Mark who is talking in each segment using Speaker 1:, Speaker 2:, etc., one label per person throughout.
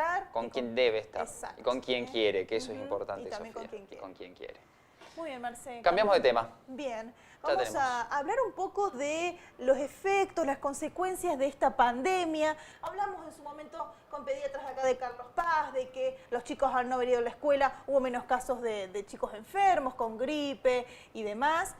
Speaker 1: estar.
Speaker 2: Con quien debe estar.
Speaker 1: Exacto.
Speaker 2: Y con quien quiere, que eso es importante,
Speaker 1: Y también
Speaker 2: Sofía.
Speaker 1: con quien quiere.
Speaker 2: Con quien quiere.
Speaker 1: Muy bien, Marce.
Speaker 2: Cambiamos de tema.
Speaker 1: Bien.
Speaker 2: Ya
Speaker 1: Vamos
Speaker 2: tenemos.
Speaker 1: a hablar un poco de los efectos, las consecuencias de esta pandemia. Hablamos en su momento con pediatras acá de Carlos Paz, de que los chicos al no haber ido a la escuela hubo menos casos de chicos enfermos, con gripe y demás.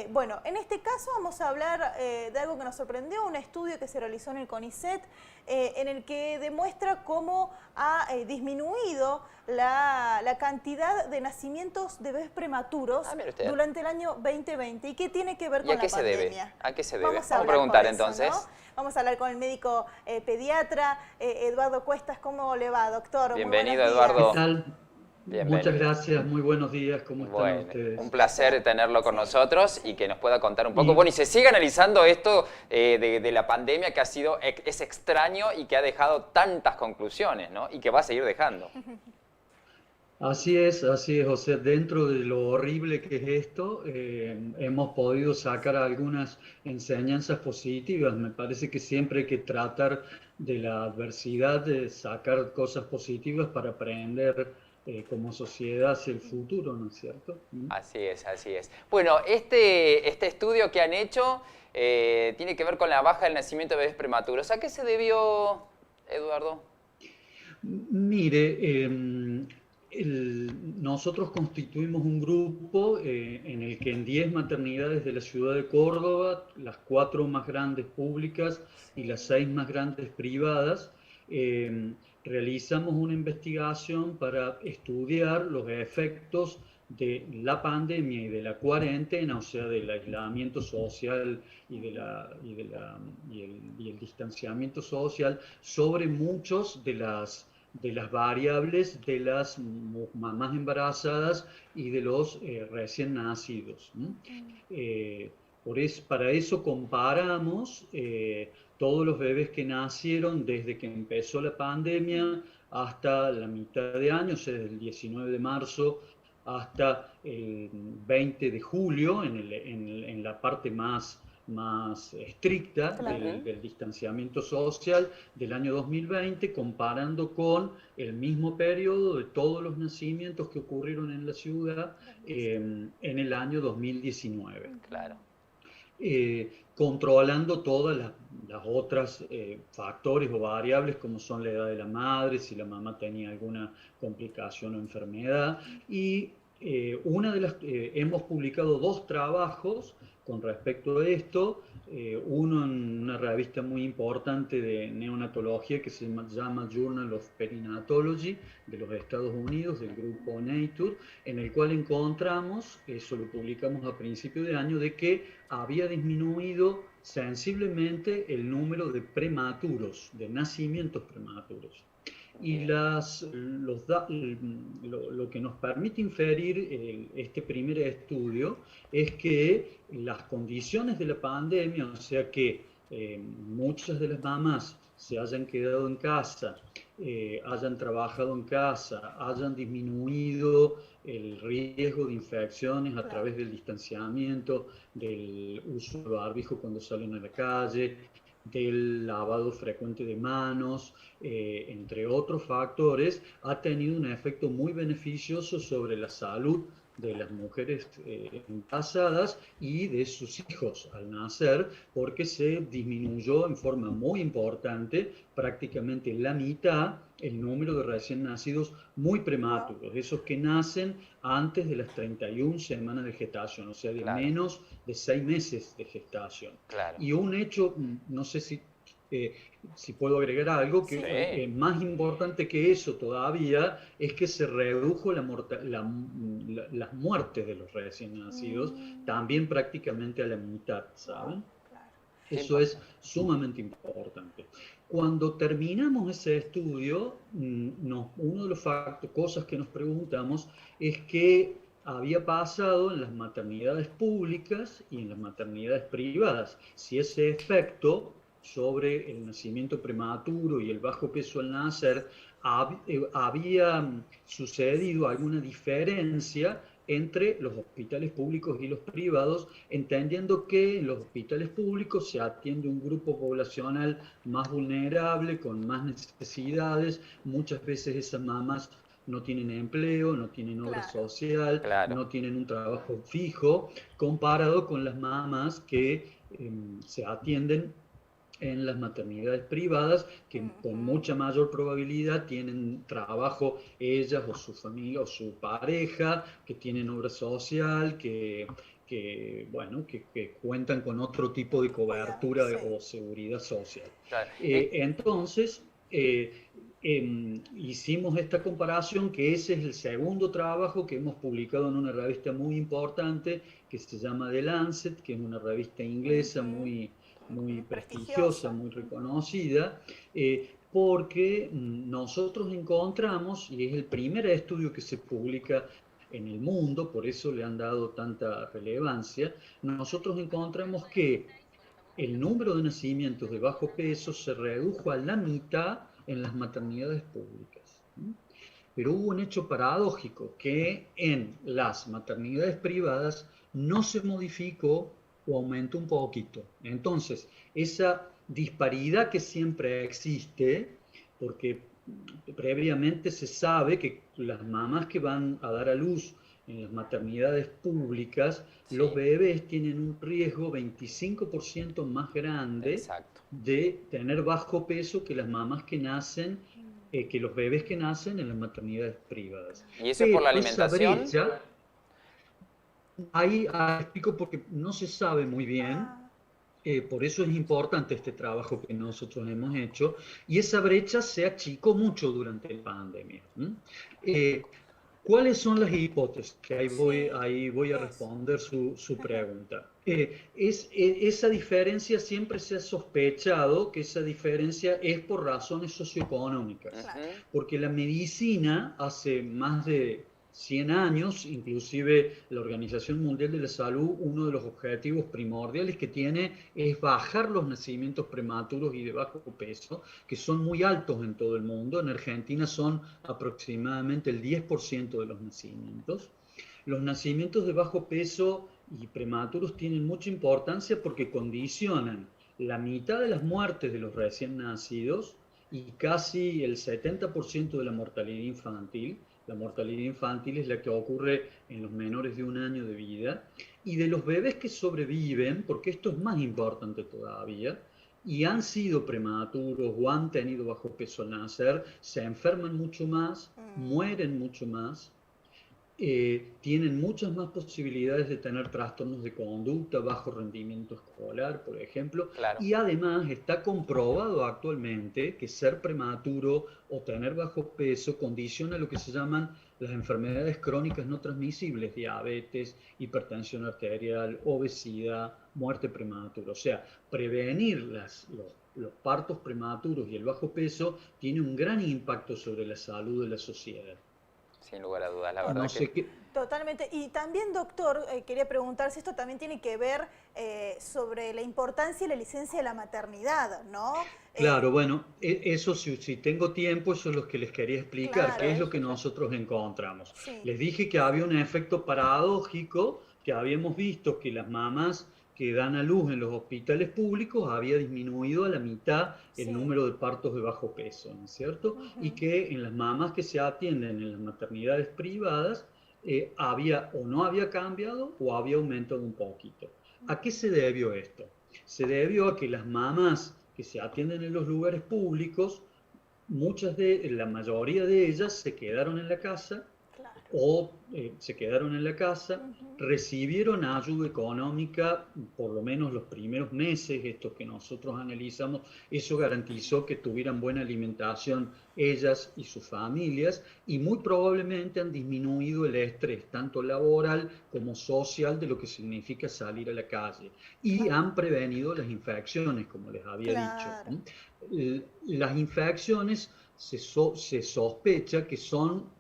Speaker 1: Bueno, en este caso vamos a hablar de algo que nos sorprendió, un estudio que se realizó en el CONICET, en el que demuestra cómo ha disminuido la cantidad de nacimientos de bebés prematuros durante el año 2020. ¿Y qué tiene que ver con la pandemia?
Speaker 2: ¿A qué se debe?
Speaker 1: Vamos a
Speaker 2: preguntar
Speaker 1: eso,
Speaker 2: entonces.
Speaker 1: ¿no? Vamos a hablar con el médico pediatra, Eduardo Cuestas. ¿Cómo le va, doctor?
Speaker 2: Bienvenido, Eduardo.
Speaker 3: ¿Qué tal?
Speaker 2: Bienvenido.
Speaker 3: Muchas gracias, muy buenos días, ¿cómo están ustedes?
Speaker 2: Un placer tenerlo con nosotros y que nos pueda contar un poco.
Speaker 3: Y,
Speaker 2: Bueno, y se sigue analizando esto de la pandemia que es extraño y que ha dejado tantas conclusiones, ¿no? Y que va a seguir dejando.
Speaker 3: así es, José. Dentro de lo horrible que es esto, hemos podido sacar algunas enseñanzas positivas. Me parece que siempre hay que tratar de la adversidad, de sacar cosas positivas para aprender como sociedad hacia el futuro, ¿no es cierto?
Speaker 2: Así es, así es. Bueno, este estudio que han hecho tiene que ver con la baja del nacimiento de bebés prematuros. ¿A qué se debió, Eduardo?
Speaker 3: Mire, nosotros constituimos un grupo en el que en 10 maternidades de la ciudad de Córdoba, las 4 más grandes públicas y las 6 más grandes privadas, realizamos una investigación para estudiar los efectos de la pandemia y de la cuarentena, o sea, del aislamiento social y el distanciamiento social, sobre muchos de las variables de las mamás embarazadas y de los recién nacidos. Para eso comparamos todos los bebés que nacieron desde que empezó la pandemia hasta la mitad de año, o sea, desde el 19 de marzo hasta el 20 de julio, en la parte más estricta del distanciamiento social del año 2020, comparando con el mismo periodo de todos los nacimientos que ocurrieron en la ciudad en el año 2019.
Speaker 2: Claro.
Speaker 3: Controlando todas las otras factores o variables como son la edad de la madre, si la mamá tenía alguna complicación o enfermedad. Y hemos publicado 2 trabajos con respecto a esto, uno en una revista muy importante de neonatología que se llama Journal of Perinatology de los Estados Unidos, del grupo Nature, en el cual encontramos, eso lo publicamos a principio de año, de que había disminuido sensiblemente el número de prematuros, de nacimientos prematuros. Y lo que nos permite inferir este primer estudio es que las condiciones de la pandemia, o sea que muchas de las mamás se hayan quedado en casa, hayan trabajado en casa, hayan disminuido el riesgo de infecciones a través del distanciamiento, del uso de barbijo cuando salen a la calle, del lavado frecuente de manos, entre otros factores, ha tenido un efecto muy beneficioso sobre la salud de las mujeres embarazadas y de sus hijos al nacer, porque se disminuyó en forma muy importante, prácticamente la mitad, el número de recién nacidos muy prematuros, esos que nacen antes de las 31 semanas de gestación, o sea, de menos de 6 meses de gestación.
Speaker 2: Claro.
Speaker 3: Y un hecho, no sé si puedo agregar algo, que más importante que eso todavía es que se redujo las muertes de los recién nacidos, también prácticamente a la mitad, ¿saben? Eso es sumamente importante. Cuando terminamos ese estudio, una de las cosas que nos preguntamos es qué había pasado en las maternidades públicas y en las maternidades privadas, si ese efecto sobre el nacimiento prematuro y el bajo peso al nacer había sucedido alguna diferencia entre los hospitales públicos y los privados, entendiendo que en los hospitales públicos se atiende un grupo poblacional más vulnerable, con más necesidades. Muchas veces esas mamás no tienen empleo, no tienen obra
Speaker 1: Claro.
Speaker 3: social,
Speaker 2: Claro.
Speaker 3: no tienen un trabajo fijo, comparado con las mamás que se atienden en las maternidades privadas, que con mucha mayor probabilidad tienen trabajo ellas o su familia o su pareja, que tienen obra social, bueno, que cuentan con otro tipo de
Speaker 1: Cuidado,
Speaker 3: cobertura
Speaker 1: sí.
Speaker 3: o seguridad social.
Speaker 2: Claro.
Speaker 3: Entonces, hicimos esta comparación, que ese es el segundo trabajo que hemos publicado en una revista muy importante que se llama The Lancet, que es una revista inglesa muy prestigiosa,
Speaker 1: Prestigiosa.
Speaker 3: muy reconocida, porque nosotros encontramos, y es el primer estudio que se publica en el mundo, por eso le han dado tanta relevancia, nosotros encontramos que el número de nacimientos de bajo peso se redujo a la mitad en las maternidades públicas. Pero hubo un hecho paradójico, que en las maternidades privadas no se modificó o aumentó un poquito. Entonces, esa disparidad que siempre existe, porque previamente se sabe que las mamás que van a dar a luz en las maternidades públicas,
Speaker 2: Sí.
Speaker 3: los bebés tienen un riesgo 25% más grande
Speaker 2: Exacto.
Speaker 3: de tener bajo peso que las mamás que nacen, que los bebés que nacen en las maternidades privadas.
Speaker 2: ¿Y eso es por la
Speaker 3: Pero esa
Speaker 2: alimentación?
Speaker 3: brecha, ahí explico porque no se sabe muy bien.
Speaker 1: Ah,
Speaker 3: Por eso es importante este trabajo que nosotros hemos hecho, y esa brecha se achicó mucho durante la pandemia. ¿Cuáles son las hipótesis? Que
Speaker 1: sí,
Speaker 3: ahí voy a
Speaker 1: eso.
Speaker 3: responder su pregunta. Esa diferencia siempre se ha sospechado que esa diferencia es por razones socioeconómicas,
Speaker 1: Claro.
Speaker 2: Ujú.
Speaker 3: porque la medicina hace más de 100 años, inclusive la Organización Mundial de la Salud, uno de los objetivos primordiales que tiene es bajar los nacimientos prematuros y de bajo peso, que son muy altos en todo el mundo. En Argentina son aproximadamente el 10% de los nacimientos. Los nacimientos de bajo peso y prematuros tienen mucha importancia porque condicionan la mitad de las muertes de los recién nacidos y casi el 70% de la mortalidad infantil. La mortalidad infantil es la que ocurre en los menores de 1 año de vida. Y de los bebés que sobreviven, porque esto es más importante todavía, y han sido prematuros o han tenido bajo peso al nacer, se enferman mucho más, mueren mucho más, tienen muchas más posibilidades de tener trastornos de conducta, bajo rendimiento escolar, por ejemplo,
Speaker 2: Claro.
Speaker 3: y además está comprobado actualmente que ser prematuro o tener bajo peso condiciona lo que se llaman las enfermedades crónicas no transmisibles: diabetes, hipertensión arterial, obesidad, muerte prematura. O sea, prevenir los partos prematuros y el bajo peso tiene un gran impacto sobre la salud de la sociedad.
Speaker 2: Sin lugar a dudas, la
Speaker 3: No
Speaker 2: verdad
Speaker 3: sé
Speaker 2: que...
Speaker 3: qué.
Speaker 1: Totalmente. Y también, doctor, quería preguntar si esto también tiene que ver sobre la importancia de la licencia de la maternidad, ¿no?
Speaker 3: Claro, bueno, eso si tengo tiempo, eso es lo que les quería explicar, qué es
Speaker 1: Claro,
Speaker 3: lo que nosotros encontramos.
Speaker 1: sí.
Speaker 3: Les dije que había un efecto paradójico, que habíamos visto que las mamás que dan a luz en los hospitales públicos había disminuido a la mitad el
Speaker 1: Sí.
Speaker 3: número de partos de bajo peso, ¿no es cierto? Y que en las mamás que se atienden en las maternidades privadas había o no había cambiado o había aumentado un poquito. ¿A qué se debió esto? Se debió a que las mamás que se atienden en los lugares públicos, la mayoría de ellas se quedaron en la casa
Speaker 1: Claro.
Speaker 3: o se quedaron en la casa, recibieron ayuda económica por lo menos los primeros meses, estos que nosotros analizamos. Eso garantizó que tuvieran buena alimentación ellas y sus familias, y muy probablemente han disminuido el estrés, tanto laboral como social, de lo que significa salir a la calle, y han prevenido las infecciones, como les había
Speaker 1: Claro.
Speaker 3: dicho. Las infecciones se sospecha que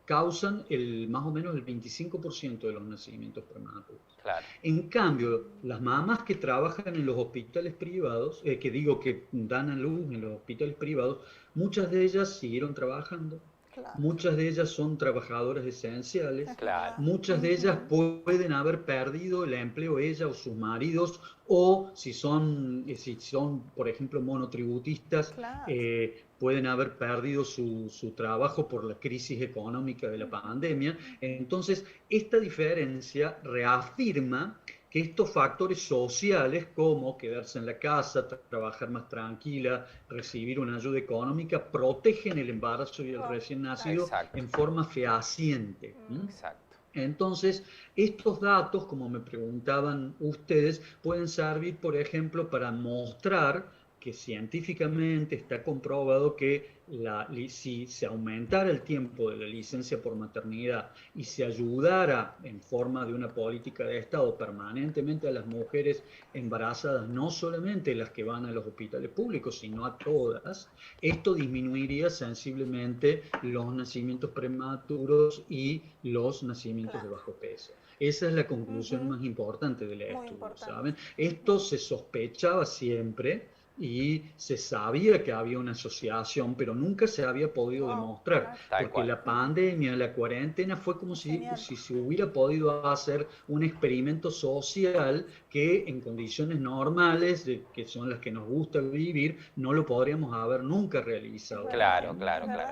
Speaker 3: causan más o menos el 25% de los nacimientos prematuros.
Speaker 2: Claro.
Speaker 3: En cambio, las mamás que trabajan en los hospitales privados, que dan a luz en los hospitales privados, muchas de ellas siguieron trabajando,
Speaker 1: Claro.
Speaker 3: muchas de ellas son trabajadoras esenciales,
Speaker 2: Claro.
Speaker 3: muchas de ellas pueden haber perdido el empleo ella o sus maridos, o si son por ejemplo, monotributistas,
Speaker 1: Claro.
Speaker 3: pueden haber perdido su trabajo por la crisis económica de la pandemia. Entonces, esta diferencia reafirma que estos factores sociales, como quedarse en la casa, trabajar más tranquila, recibir una ayuda económica, protegen el embarazo y el recién nacido
Speaker 2: Exacto.
Speaker 3: en forma fehaciente.
Speaker 2: Exacto.
Speaker 3: Entonces, estos datos, como me preguntaban ustedes, pueden servir, por ejemplo, para mostrar que científicamente está comprobado que si se aumentara el tiempo de la licencia por maternidad y se ayudara en forma de una política de Estado permanentemente a las mujeres embarazadas, no solamente las que van a los hospitales públicos, sino a todas, esto disminuiría sensiblemente los nacimientos prematuros y los nacimientos de bajo peso. Esa es la conclusión más importante del estudio, ¿saben? Esto se sospechaba siempre y se sabía que había una asociación, pero nunca se había podido demostrar, porque la pandemia, la cuarentena, fue como si se hubiera podido hacer un experimento social que en condiciones normales, que son las que nos gusta vivir, no lo podríamos haber nunca realizado.
Speaker 2: Claro.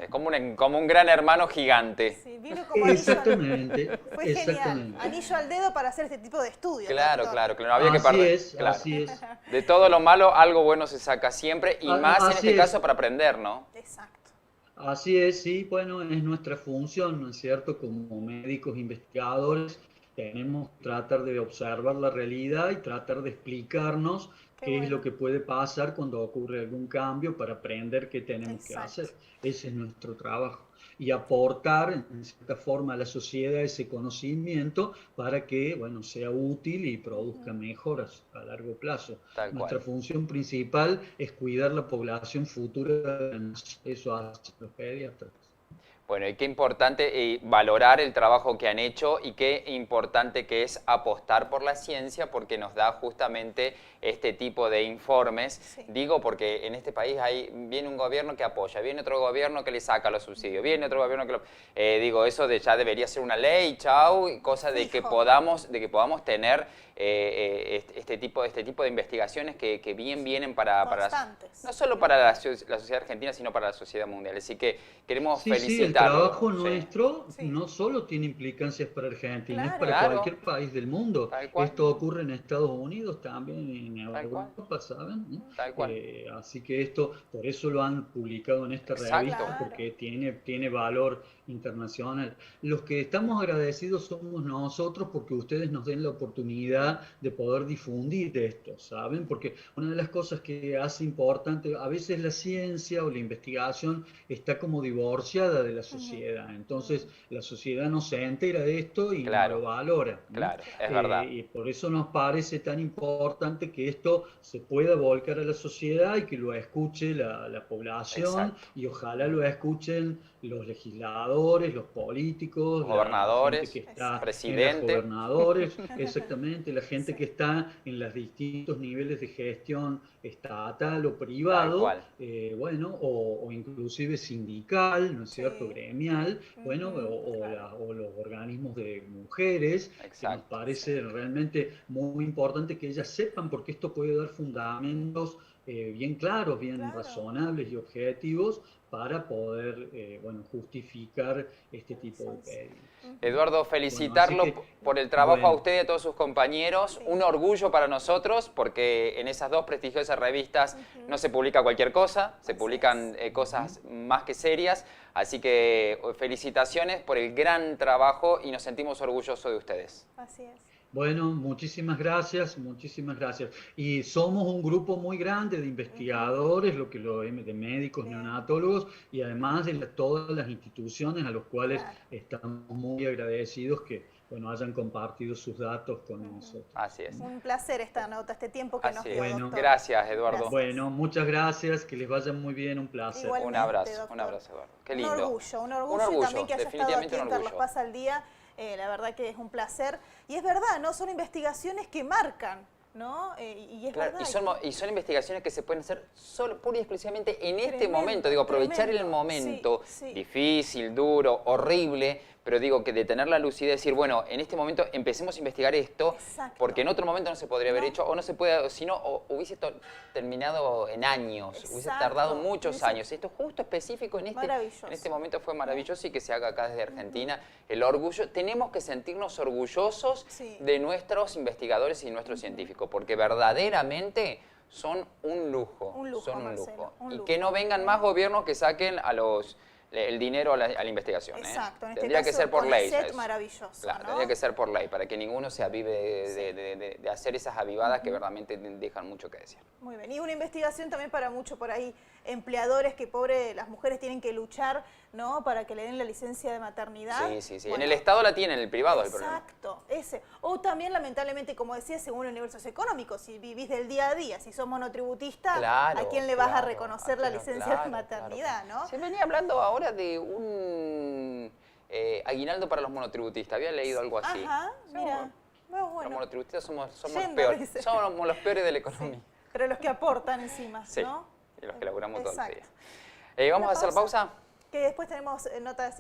Speaker 2: Es como un gran hermano gigante.
Speaker 1: Sí, vino como anillo
Speaker 3: Exactamente.
Speaker 1: Fue genial. Anillo al dedo para hacer este tipo de estudios.
Speaker 2: Claro, no había que perder.
Speaker 3: Así es.
Speaker 2: De todo lo malo, algo bueno se saca siempre, y más en este caso para aprender, ¿no?
Speaker 1: Exacto.
Speaker 3: Así es, sí, bueno, es nuestra función, ¿no es cierto? Como médicos investigadores tenemos que tratar de observar la realidad y tratar de explicarnos qué es lo que puede pasar cuando ocurre algún cambio para aprender qué tenemos que hacer. Ese es nuestro trabajo. Y aportar, en cierta forma, a la sociedad ese conocimiento para que, bueno, sea útil y produzca mejoras a largo plazo. Nuestra función principal es cuidar la población futura. Eso hacen los pediatras.
Speaker 2: Bueno, y qué importante valorar el trabajo que han hecho, y qué importante que es apostar por la ciencia, porque nos da justamente este tipo de informes. Sí. Digo porque en este país viene un gobierno que apoya, viene otro gobierno que le saca los subsidios, viene otro gobierno que digo, eso ya debería ser una ley, cosa de que podamos tener este tipo de investigaciones que bien vienen para no solo para la sociedad argentina, sino para la sociedad mundial. Así que queremos felicitar.
Speaker 3: El trabajo nuestro no solo tiene implicancias para Argentina, es para cualquier país del mundo. Esto ocurre en Estados Unidos, también en Europa, ¿saben? Así que por eso lo han publicado en esta revista, porque tiene valor internacional. Los que estamos agradecidos somos nosotros, porque ustedes nos den la oportunidad de poder difundir esto, ¿saben? Porque una de las cosas que hace importante, a veces la ciencia o la investigación está como divorciada de la sociedad, entonces la sociedad no se entera de esto y no lo valora.
Speaker 2: Claro, es verdad.
Speaker 3: Y por eso nos parece tan importante que esto se pueda volcar a la sociedad y que lo escuche la población. Exacto. Y ojalá lo escuchen los legisladores, los políticos,
Speaker 2: gobernadores,
Speaker 3: la gente que está
Speaker 2: presidentes,
Speaker 3: gobernadores, exactamente, la gente que está en los distintos niveles de gestión estatal o privado, bueno, o inclusive sindical, ¿no es cierto?, gremial, bueno, o los organismos de mujeres. Que nos parece realmente muy importante que ellas sepan, porque esto puede dar fundamentos bien claros, bien razonables y objetivos para poder justificar este tipo de pedidos.
Speaker 2: Eduardo, felicitarlo por el trabajo a usted y a todos sus compañeros. Un orgullo para nosotros, porque en esas dos prestigiosas revistas no se publica cualquier cosa, se publican cosas más que serias. Así que felicitaciones por el gran trabajo y nos sentimos orgullosos de ustedes.
Speaker 1: Así es.
Speaker 3: Bueno, muchísimas gracias, muchísimas gracias. Y somos un grupo muy grande de investigadores, de médicos, neonatólogos, y además de todas las instituciones a los cuales estamos muy agradecidos que hayan compartido sus datos con nosotros.
Speaker 2: Así es.
Speaker 1: Un placer esta nota, este tiempo que nos dio, doctor.
Speaker 2: Gracias, Eduardo.
Speaker 1: Gracias.
Speaker 3: Bueno, muchas gracias, que les vaya muy bien, un placer.
Speaker 1: Igualmente,
Speaker 2: un abrazo,
Speaker 1: doctor.
Speaker 2: Eduardo. Qué lindo.
Speaker 1: Un orgullo también que haya estado aquí en Carlos Paz al Día. La verdad que es un placer. Y es verdad, ¿no? Son investigaciones que marcan ¿no? Y es
Speaker 2: Claro,
Speaker 1: verdad.
Speaker 2: y son investigaciones que se pueden hacer solo, pura y exclusivamente en este
Speaker 1: Tremendo,
Speaker 2: momento. Digo, aprovechar el
Speaker 1: tremendo.
Speaker 2: momento
Speaker 1: Sí.
Speaker 2: difícil, duro, horrible, pero digo que de tener la lucidez, decir, bueno, en este momento empecemos a investigar esto,
Speaker 1: Exacto.
Speaker 2: porque en otro momento no se podría haber
Speaker 1: No.
Speaker 2: hecho, o no se puede, o si no, o hubiese terminado en años, hubiese
Speaker 1: Exacto.
Speaker 2: tardado muchos
Speaker 1: Hubiese-
Speaker 2: años. Esto justo específico en
Speaker 1: Maravilloso.
Speaker 2: este momento fue maravilloso y que se haga acá desde Argentina. El orgullo, tenemos que sentirnos orgullosos
Speaker 1: Sí.
Speaker 2: de nuestros investigadores y nuestros científicos, porque verdaderamente son un lujo.
Speaker 1: Un lujo,
Speaker 2: son un
Speaker 1: Marcelo,
Speaker 2: lujo.
Speaker 1: un
Speaker 2: Y
Speaker 1: lujo.
Speaker 2: que no vengan más gobiernos que saquen el dinero a la investigación.
Speaker 1: Exacto, en este
Speaker 2: Tendría
Speaker 1: caso
Speaker 2: que ser por ley.
Speaker 1: CONICET,
Speaker 2: ¿sabes?
Speaker 1: maravilloso,
Speaker 2: Claro,
Speaker 1: ¿no?
Speaker 2: tendría que ser por ley, para que ninguno se avive de hacer esas avivadas que verdaderamente dejan mucho que decir.
Speaker 1: Muy bien, y una investigación también para mucho por ahí, empleadores que pobre, las mujeres tienen que luchar, ¿no? Para que le den la licencia de maternidad.
Speaker 2: Sí, sí, sí.
Speaker 1: Bueno,
Speaker 2: en el Estado la tienen, en el privado es el problema.
Speaker 1: exacto, ese. O también, lamentablemente, como decía, según el nivel socioeconómico, si vivís del día a día, si sos monotributista,
Speaker 2: Claro,
Speaker 1: ¿a quién le vas a
Speaker 2: claro,
Speaker 1: reconocer la
Speaker 2: claro,
Speaker 1: licencia
Speaker 2: claro,
Speaker 1: de maternidad,
Speaker 2: claro.
Speaker 1: no?
Speaker 2: Se venía hablando ahora de un aguinaldo para los monotributistas. Había leído algo así.
Speaker 1: Ajá, mira.
Speaker 2: Los
Speaker 1: Bueno,
Speaker 2: monotributistas somos los
Speaker 1: Yendo,
Speaker 2: peores.
Speaker 1: dice.
Speaker 2: Somos los peores de la economía.
Speaker 1: sí, pero los que aportan encima,
Speaker 2: Sí,
Speaker 1: ¿no?
Speaker 2: y los que laburamos todos los
Speaker 1: Exacto.
Speaker 2: días. ¿Vamos
Speaker 1: Una
Speaker 2: a hacer pausa?
Speaker 1: Que después tenemos notas